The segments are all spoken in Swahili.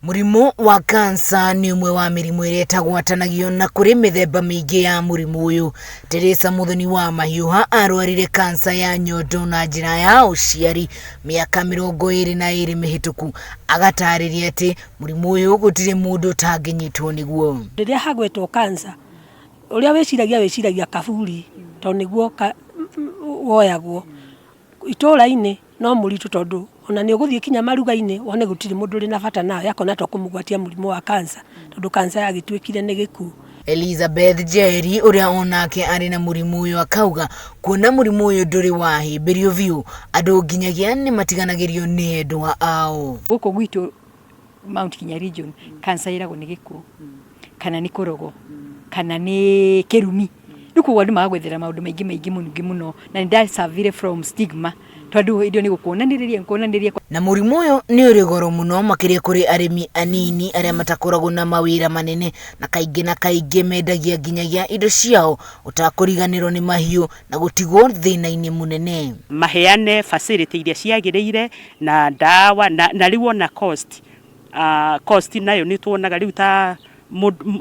Murimu wa kansa ni umwe wa mirimu iria itagwatanagio na kuri mithemba mingi ya murimu uyu. Teresa Muthoni wa Mahiuha arwarire kansa ya nyondo na njira ya uciari miaka 22 mihituku. Agatariria ati murimu uyu gutire mundu tanginyitwo niguo. Riria hagwetwo kansa uria weciragia kaburi to niguo woyagwo itura-ini no muritu tondu ona ni uguthie kinya marauga-ini wone gutiri mundu ri na bata nayo yakona to kumugwatia murimu wa kansa tondu kansa yagitwikire ni giku. Elizabeth Nyeri uria onake ari na murimu uyu akauga kuona murimu uyu nduri wahimbirio biu andu nginyagia ni matiganagirio ni endwa ao. Guku gwitu Mount Kenya region kansa iragwo ni giku kana ni korogo kana ni kirumi nuko wandu magwethera maundu maingi muno na ndasavire from stigma tondu idio ni gukuonaniria na murimu uyu ni uri goro muno makiria kuri arimi anini aria matakoragwo na mawira manene na kaingi mendagia nginyagia indo ciao utakuriganirwo ni mahiu na gutigwo thina-ini munene. Maheane facility iria ciagiriire na dawa na riu na cost nayo ni tuonaga riu ta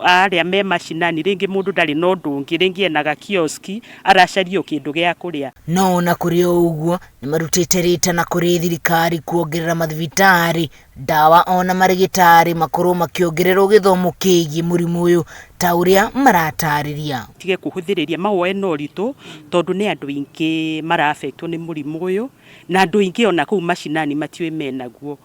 aria me mashinani ringi mundu ndari no ndungi ringi enaga kioski aracario kindu gia kuria. No na kuri uguo ni marutite rita na kuri thirikari kuongerera mathibitari dawa ona marigitari makuru makiongererwo githomo kigi murimu uyu ta uria maratariria. Tige kuhuthiriria mawoe no ritu tondu ni andu ingi mara affectwo ni murimu uyu na andu ingi ona ku mashinani matiwe menaguo.